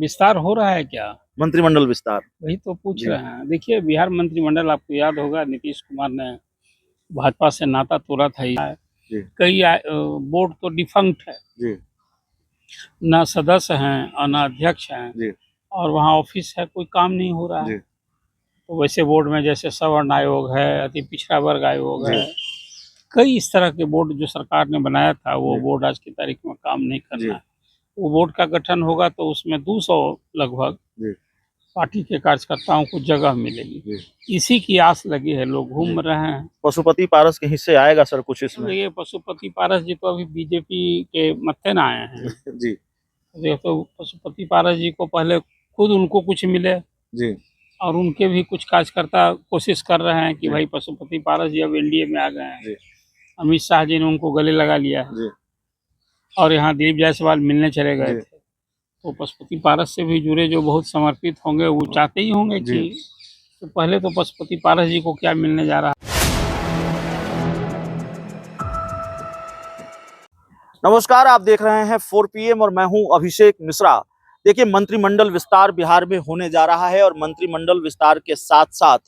विस्तार हो रहा है क्या? मंत्रिमंडल विस्तार। वही तो पूछ जी। रहे हैं। देखिए, बिहार मंत्रिमंडल आपको याद होगा, नीतीश कुमार ने भाजपा से नाता तोड़ा था। जी। कई बोर्ड तो डिफंक्ट है, जी। ना सदस्य हैं और ना अध्यक्ष हैं, जी। और वहाँ ऑफिस है, कोई काम नहीं हो रहा जी। है। तो वैसे बोर्ड में जैसे सवर्ण आयोग है, अति पिछड़ा वर्ग आयोग जी। है, कई इस तरह के बोर्ड जो सरकार ने बनाया था, वो जी। बोर्ड आज की तारीख में काम नहीं कर जी। रहा है। वो बोर्ड का गठन होगा तो उसमें 200 लगभग जी। पार्टी के कार्यकर्ताओं को जगह मिलेगी। जी। इसी की आस लगी है, लोग घूम रहे हैं। पशुपति पारस के हिस्से आएगा सर कुछ इसमें? ये पशुपति पारस जी तो अभी बीजेपी के मत्थे ना आए हैं। जी। तो पशुपति पारस जी को पहले खुद उनको कुछ मिले, जी। और उनके भी कुछ कार्यकर्ता कोशिश कर रहे हैं कि जी। भाई पशुपति पारस जी अब एनडीए में आ गए हैं। जी। अमित शाह जी ने उनको गले लगा लिया है, जी। और यहाँ दिलीप जायसवाल मिलने चले गए जी। थे। तो पशुपति पारस से भी जुड़े जो बहुत समर्पित होंगे, वो चाहते ही होंगे जी। कि तो पहले तो पशुपति पारस जी को क्या मिलने जा रहा है। नमस्कार, आप देख रहे हैं 4 PM और मैं हूं अभिषेक मिश्रा। देखिए, मंत्रिमंडल विस्तार बिहार में होने जा रहा है और मंत्रिमंडल विस्तार के साथ साथ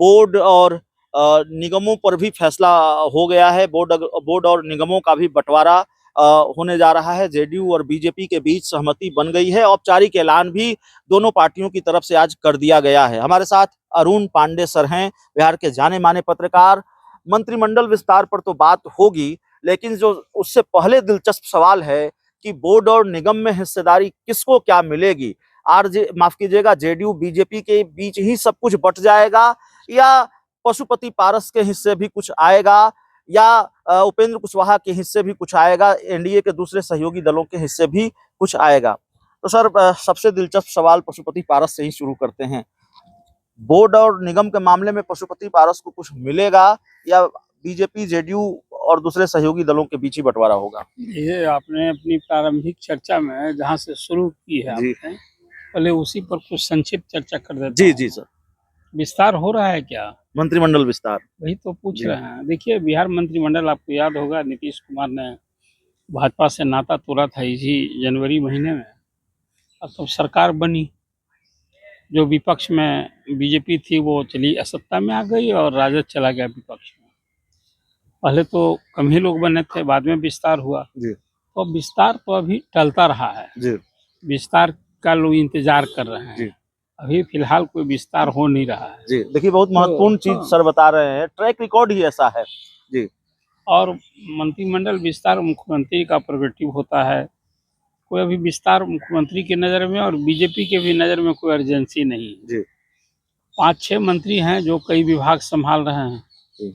बोर्ड और निगमों पर भी फैसला हो गया है। बोर्ड और निगमों का भी बंटवारा होने जा रहा है। जेडीयू और बीजेपी के बीच सहमति बन गई है। औपचारिक ऐलान भी दोनों पार्टियों की तरफ से आज कर दिया गया है। हमारे साथ अरुण पांडे सर हैं, बिहार के जाने माने पत्रकार। मंत्रिमंडल विस्तार पर तो बात होगी, लेकिन जो उससे पहले दिलचस्प सवाल है कि बोर्ड और निगम में हिस्सेदारी किसको क्या मिलेगी। माफ कीजिएगा, जेडीयू बीजेपी के बीच ही सब कुछ बट जाएगा, या पशुपति पारस के हिस्से भी कुछ आएगा, या उपेंद्र कुशवाहा के हिस्से भी कुछ आएगा, एनडीए के दूसरे सहयोगी दलों के हिस्से भी कुछ आएगा। तो सर, सबसे दिलचस्प सवाल पशुपति पारस से ही शुरू करते हैं। बोर्ड और निगम के मामले में पशुपति पारस को कुछ मिलेगा, या बीजेपी जेडीयू और दूसरे सहयोगी दलों के बीच ही बंटवारा होगा? ये आपने अपनी प्रारंभिक चर्चा में जहाँ से शुरू की है जी। आपने, पहले उसी पर कुछ संक्षिप्त चर्चा कर देता जी। हूँ। जी सर। विस्तार हो रहा है क्या? मंत्रिमंडल विस्तार। वही तो पूछ जी। रहे हैं। देखिए, बिहार मंत्रिमंडल आपको याद होगा, नीतीश कुमार ने भाजपा से नाता तोड़ा था इसी जनवरी महीने में। अब तो सरकार बनी, जो विपक्ष में बीजेपी थी वो चली सत्ता में आ गई, और राजद चला गया विपक्ष में। पहले तो कम ही लोग बने थे, बाद में विस्तार हुआ। जी। तो विस्तार तो अभी टलता रहा है। जी। विस्तार का लोग इंतजार कर रहे हैं। जी। अभी फिलहाल कोई विस्तार हो नहीं रहा है। जी। देखिए, बहुत महत्वपूर्ण चीज सर बता रहे हैं, ट्रैक रिकॉर्ड ही ऐसा है। जी। और मंत्रिमंडल विस्तार मुख्यमंत्री का प्रेरोगेटिव होता है। कोई अभी विस्तार मुख्यमंत्री की नज़र में और बीजेपी के भी नज़र में कोई अर्जेंसी नहीं है। जी। 5-6 मंत्री हैं जो कई विभाग संभाल रहे हैं। जी।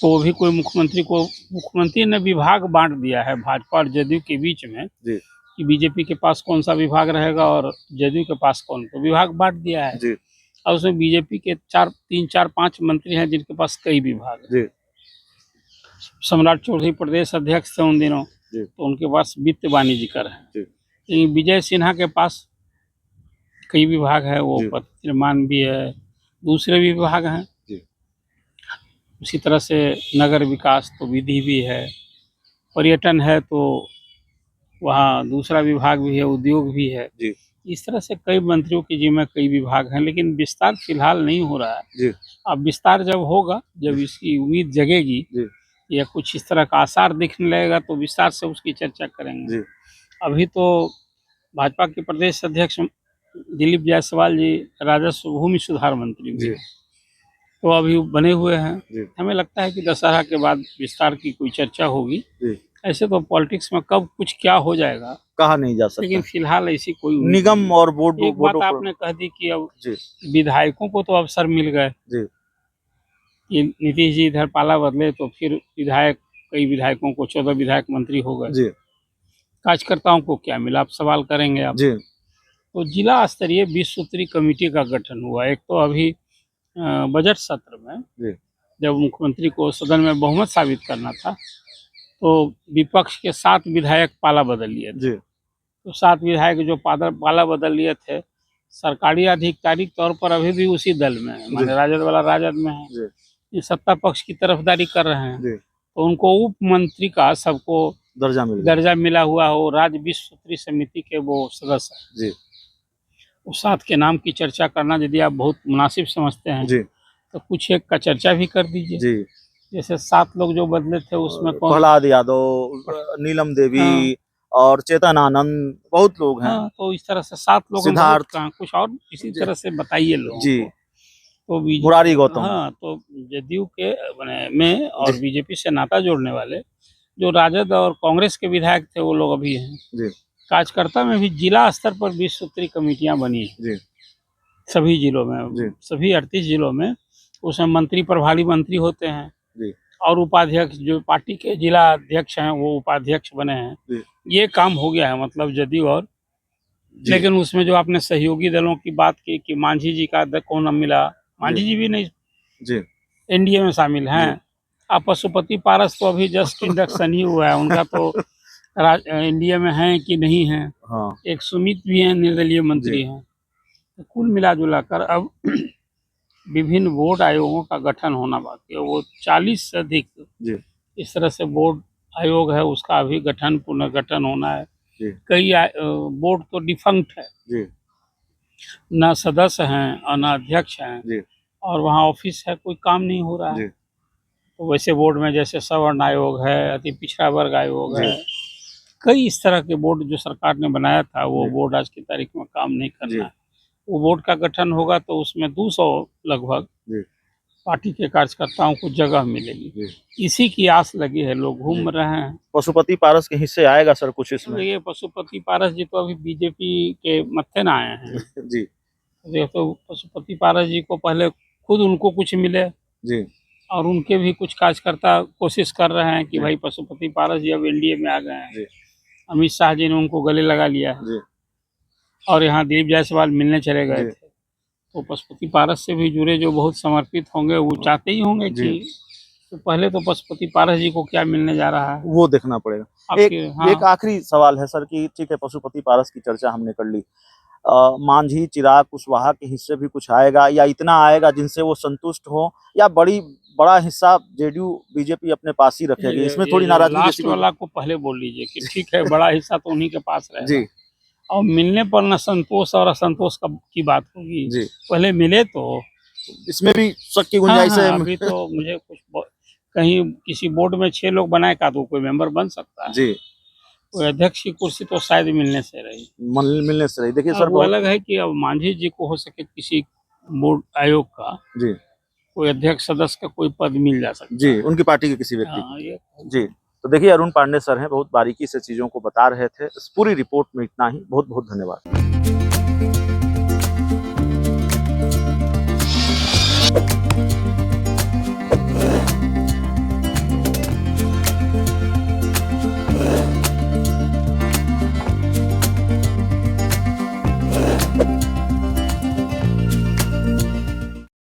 तो वो भी कोई मुख्यमंत्री ने विभाग बांट दिया है भाजपा और जदयू के बीच में, जी। कि बीजेपी के पास कौन सा विभाग रहेगा और जदयू के पास कौन। तो विभाग बांट दिया है। जी। और उसमें बीजेपी के 3-4-5 मंत्री हैं जिनके पास कई विभाग हैं। जी। सम्राट चौधरी प्रदेश अध्यक्ष थे उन दिनों, जी। तो उनके पास वित्त वाणिज्य कर है। जी। लेकिन विजय सिन्हा के पास कई विभाग है, वो जी। पथ निर्माण भी है, दूसरे भी विभाग हैं। जी। उसी तरह से नगर विकास तो विधि भी है, पर्यटन है तो वहाँ दूसरा विभाग भी है, उद्योग भी है। जी। इस तरह से कई मंत्रियों के जिम्मे कई विभाग हैं, लेकिन विस्तार फिलहाल नहीं हो रहा है। जी। अब विस्तार जब होगा, जब इसकी उम्मीद जगेगी जी। या कुछ इस तरह का आसार दिखने लगेगा, तो विस्तार से उसकी चर्चा करेंगे। जी। अभी तो भाजपा के प्रदेश अध्यक्ष दिलीप जायसवाल जी राजस्व भूमि सुधार मंत्री भी हैं, तो अभी बने हुए हैं। हमें लगता है कि दशहरा के बाद विस्तार की कोई चर्चा होगी। ऐसे तो पॉलिटिक्स में कब कुछ क्या हो जाएगा कहा नहीं जा सकता, लेकिन फिलहाल ऐसी कोई निगम और बोर्ड। एक बात आपने कह दी कि अब विधायकों को तो अवसर मिल गए कि नीतीश जी इधर पाला बदले तो फिर कई विधायकों को 14 विधायक मंत्री हो गए। कार्यकर्ताओं को क्या मिला, आप सवाल करेंगे आप। तो जिला स्तरीय 20 सूत्री कमेटी का गठन हुआ। एक तो अभी बजट सत्र में जब मुख्यमंत्री को सदन में बहुमत साबित करना था, तो विपक्ष के 7 विधायक पाला बदल लिए थे। तो 7 विधायक जो पाला बदल लिए थे, सरकारी आधिकारिक तौर पर अभी भी उसी दल में है, माने राजद वाला राजद में है, ये सत्ता पक्ष की तरफदारी कर रहे हैं। तो उनको उप मंत्री का सबको दर्जा मिला हुआ हो, राज्य 20 सूत्री समिति के वो सदस्य है। उस 7 के नाम की चर्चा करना यदि आप बहुत मुनासिब समझते हैं जी तो कुछ एक का चर्चा भी कर दीजिए। जी। जैसे 7 लोग जो बदले थे उसमें कौन? प्रहलाद यादव, नीलम देवी और चेतन आनंद, बहुत लोग हैं। हाँ, तो इस तरह से 7 लोग हम बहुत सिद्धार्थ कहाँ, कुछ और इसी तरह से बताइए लोगों जी, को। तो बीजेपी, मुरारी गौतम हाँ, तो जदयू के में और जी बीजेपी से नाता जोड़ने वाले जो राजद और कांग्रेस के विधायक थे वो लोग अभी हैं। जी कार्यकर्ता में भी जिला स्तर पर 20 सूत्री कमेटियां बनी हैं जी सभी जिलों जी में, सभी 38 जिलों में। उसमें मंत्री प्रभारी मंत्री होते हैं जी और उपाध्यक्ष जो पार्टी के जिला अध्यक्ष हैं वो उपाध्यक्ष बने हैं। जी ये काम हो गया है मतलब जदयू और, जी लेकिन उसमें जो आपने सहयोगी दलों की बात की कि मांझी जी का कौन मिला, मांझी जी भी नहीं जी एनडीए में शामिल हैं। जी। अब पशुपति पारस तो अभी जस्ट इंडक्शन ही हुआ है, उनका तो एनडीए में है कि नहीं है। हाँ एक सुमित भी हैं, निर्दलीय जी मंत्री हैं। तो कुल मिला जुला कर अब विभिन्न बोर्ड आयोगों का गठन होना बाकी है, वो 40 से अधिक जी इस तरह से बोर्ड आयोग है, उसका अभी गठन पुनर्गठन होना है। जी कई बोर्ड तो डिफंक्ट है, जी न सदस्य हैं और न अध्यक्ष हैं, जी और वहाँ ऑफिस है, कोई काम नहीं हो रहा जी है। तो वैसे बोर्ड में जैसे सवर्ण आयोग है, अति पिछड़ा वर्ग आयोग जी है, कई इस तरह के बोर्ड जो सरकार ने बनाया था वो जी बोर्ड आज की तारीख में काम नहीं कर जी रहा है। वो बोर्ड का गठन होगा तो उसमें 200 लगभग जी पार्टी के कार्यकर्ताओं को जगह मिलेगी। जी। इसी की आस लगी है, लोग घूम रहे हैं। पशुपति पारस के हिस्से आएगा सर कुछ तो इसमें? ये पशुपति पारस जी तो अभी बीजेपी के मत्थे ना आए हैं। जी देखो पशुपति पारस जी को पहले खुद उनको कुछ मिले जी और उनके भी कुछ कार्यकर्ता कोशिश कर रहे हैं कि जी। भाई पशुपति पारस जी अब एनडीए में आ गए हैं। जी अमित शाह जी ने उनको गले लगा लिया है जी और यहाँ दिलीप जायसवाल मिलने चले गए जी थे। तो पशुपति पारस से भी जुड़े जो बहुत समर्पित होंगे वो चाहते ही होंगे जी। कि तो पहले तो पशुपति पारस जी को क्या मिलने जा रहा है वो देखना पड़ेगा। आपके। हाँ, एक आखिरी सवाल है सर कि ठीक है पशुपति पारस की चर्चा हमने कर ली, मांझी चिराग कुशवाहा के हिस्से भी कुछ आएगा या इतना आएगा जिनसे वो संतुष्ट हो, या बड़ा हिस्सा जेडीयू बीजेपी अपने पास ही रखेगी? इसमें थोड़ी नाराजगी लास्ट जैसी वाला को पहले बोल लीजिए कि ठीक है बड़ा हिस्सा तो उन्हीं के पास जी रहेगा और मिलने पर न संतोष और असंतोष की बात होगी। जी। पहले मिले तो इसमें भी शक की हाँ, गुंजाइश हाँ, है? अभी तो मुझे कहीं किसी बोर्ड में 6 लोग बनाए का तो कोई मेंबर बन सकता है। जी कोई अध्यक्ष की कुर्सी तो शायद मिलने से रही। मिलने से रही। देखिए हाँ, सर वो बहुत अलग है कि अब मांझी जी को हो सके किसी बोर्ड आयोग का जी कोई अध्यक्ष सदस्य का कोई पद मिल जा सकता जी है। उनकी पार्टी के किसी व्यक्ति हाँ, ये जी। तो देखिए अरुण पांडे सर हैं, बहुत बारीकी से चीजों को बता रहे थे। इस पूरी रिपोर्ट में इतना ही। बहुत बहुत धन्यवाद।